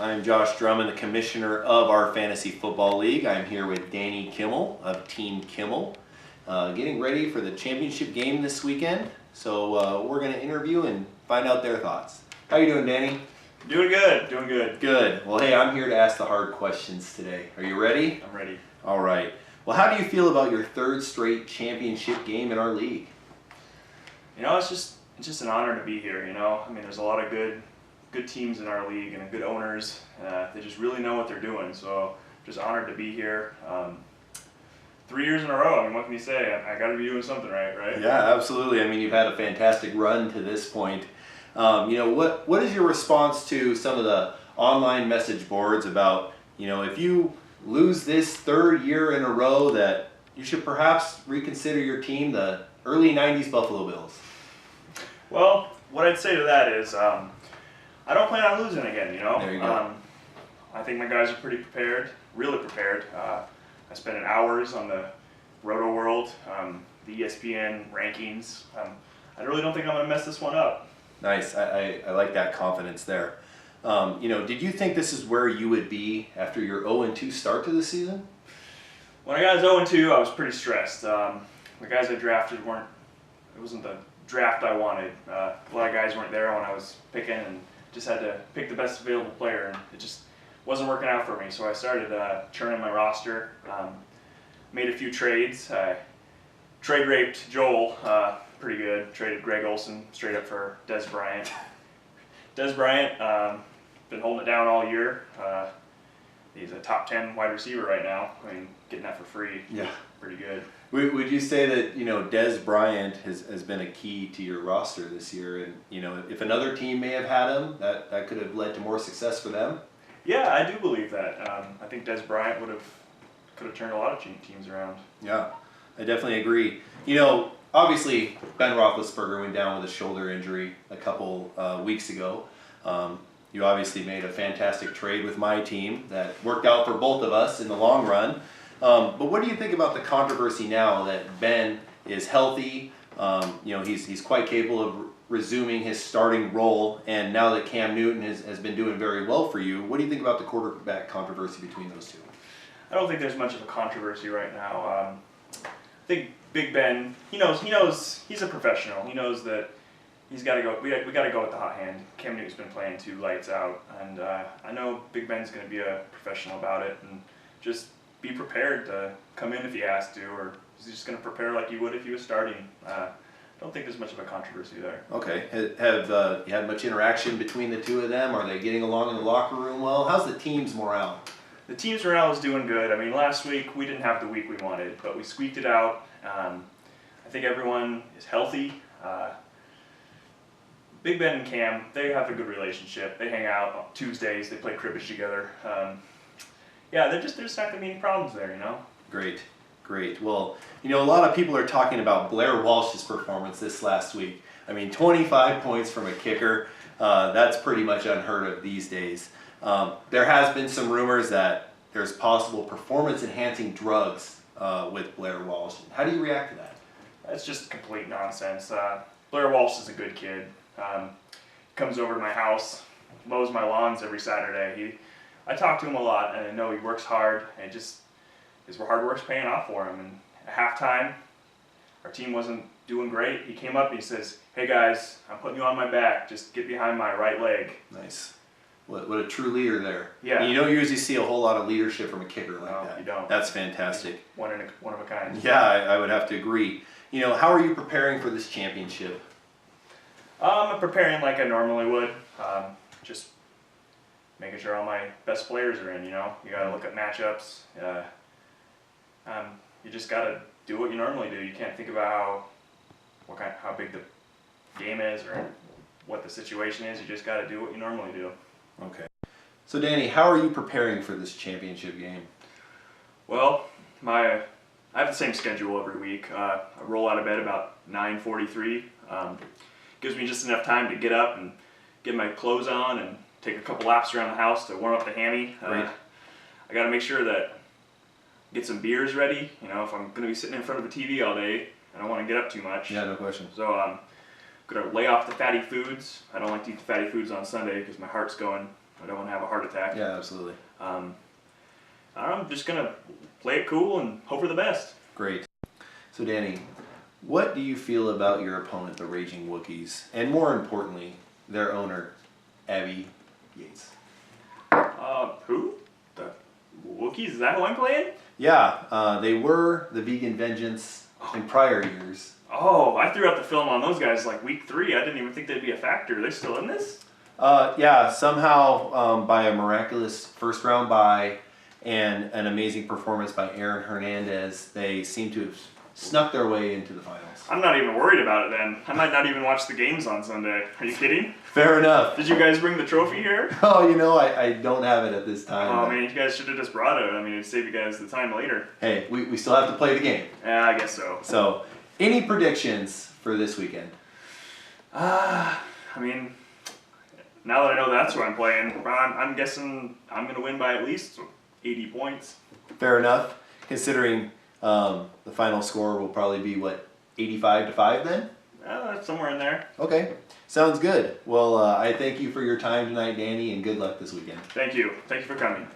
I'm Josh Drummond, the commissioner of our Fantasy Football League. I'm here with Danny Kimmel of Team Kimmel, getting ready for the championship game this weekend. So we're going to interview and find out their thoughts. How you doing, Danny? Doing good, doing good. Good. Well, hey, I'm here to ask the hard questions today. Are you ready? I'm ready. All right. Well, how do you feel about your third straight championship game in our league? You know, it's just an honor to be here, you know. I mean, there's a lot of good teams in our league and good owners. They just really know what they're doing. So just honored to be here. 3 years in a row. I mean, what can you say? I got to be doing something right? Yeah, absolutely. I mean, you've had a fantastic run to this point. What is your response to some of the online message boards about, if you lose this third year in a row that you should perhaps reconsider your team, the early 90s Buffalo Bills? Well, what I'd say to that is I don't plan on losing again, you know. There you go. I think my guys are pretty prepared, really prepared. I spent hours on the Roto World, the ESPN rankings. I really don't think I'm going to mess this one up. Nice. I like that confidence there. Did you think this is where you would be after your 0-2 start to the season? When I got 0-2, I was pretty stressed. The guys I drafted it wasn't the draft I wanted. A lot of guys weren't there when I was picking, and just had to pick the best available player, and it just wasn't working out for me. So I started churning my roster, made a few trades. I trade raped Joel pretty good. Traded Greg Olsen straight up for Dez Bryant. Dez Bryant, been holding it down all year. He's a top 10 wide receiver right now. I mean, getting that for free. Yeah. Pretty good. Would you say that, Dez Bryant has been a key to your roster this year? And, if another team may have had him, that could have led to more success for them? Yeah, I do believe that. I think Dez Bryant could have turned a lot of teams around. Yeah, I definitely agree. Obviously, Ben Roethlisberger went down with a shoulder injury a couple weeks ago. You obviously made a fantastic trade with my team that worked out for both of us in the long run. But what do you think about the controversy now that Ben is healthy? He's quite capable of resuming his starting role, and now that Cam Newton has been doing very well for you, what do you think about the quarterback controversy between those two? I don't think there's much of a controversy right now. I think Big Ben, he knows he's a professional. He knows that he's got to go. We got to go with the hot hand. Cam Newton's been playing too lights out, and I know Big Ben's going to be a professional about it, and just be prepared to come in if he has to, or he's just going to prepare like he would if he was starting. I don't think there's much of a controversy there. Okay. Have you had much interaction between the two of them? Are they getting along in the locker room well? How's the team's morale? The team's morale is doing good. I mean, last week we didn't have the week we wanted, but we squeaked it out. I think everyone is healthy. Big Ben and Cam, they have a good relationship. They hang out on Tuesdays. They play cribbage together. There's not going to be any problems there, Great. Well, a lot of people are talking about Blair Walsh's performance this last week. I mean, 25 points from a kicker, that's pretty much unheard of these days. There has been some rumors that there's possible performance-enhancing drugs with Blair Walsh. How do you react to that? That's just complete nonsense. Blair Walsh is a good kid. Comes over to my house, mows my lawns every Saturday. I talk to him a lot, and I know he works hard, and his hard work's paying off for him. And at halftime, our team wasn't doing great. He came up and he says, "Hey guys, I'm putting you on my back. Just get behind my right leg." Nice. What a true leader there. Yeah. And you don't usually see a whole lot of leadership from a kicker like that. No, you don't. That's fantastic. One of a kind. Yeah, I would have to agree. How are you preparing for this championship? I'm preparing like I normally would. Just making sure all my best players are in, You got to look at matchups. You just got to do what you normally do. You can't think about how big the game is or what the situation is. You just got to do what you normally do. Okay. So Danny, how are you preparing for this championship game? Well, I have the same schedule every week. I roll out of bed about 9:43. Gives me just enough time to get up and get my clothes on and take a couple laps around the house to warm up the hammy. Great. I got to make sure that get some beers ready. If I'm going to be sitting in front of a TV all day, I don't want to get up too much. Yeah, no question. So I'm going to lay off the fatty foods. I don't like to eat the fatty foods on Sunday because my heart's going I don't want to have a heart attack. Yeah, absolutely. I don't know, I'm just gonna play it cool and hope for the best. Great. So Danny, what do you feel about your opponent, the Raging Wookiees, and more importantly, their owner, Abby Yates? Who? The Wookiees? Is that who I'm playing? Yeah, they were the Vegan Vengeance in prior years. Oh, I threw out the film on those guys like week 3. I didn't even think they'd be a factor. Are they still in this? Yeah, somehow by a miraculous first round bye and an amazing performance by Aaron Hernandez, they seem to have snuck their way into the finals. I'm not even worried about it then. I might not even watch the games on Sunday. Are you kidding? Fair enough. Did you guys bring the trophy here? Oh, you know, I don't have it at this time. Oh but man, you guys should have just brought it. I mean, it'd save you guys the time later. Hey, we still have to play the game. Yeah, I guess so. So, any predictions for this weekend? I mean, now that I know that's who I'm playing, I'm guessing I'm going to win by at least 80 points. Fair enough, considering the final score will probably be, what, 85-5 then? That's somewhere in there. Okay, sounds good. Well, I thank you for your time tonight, Danny, and good luck this weekend. Thank you. Thank you for coming.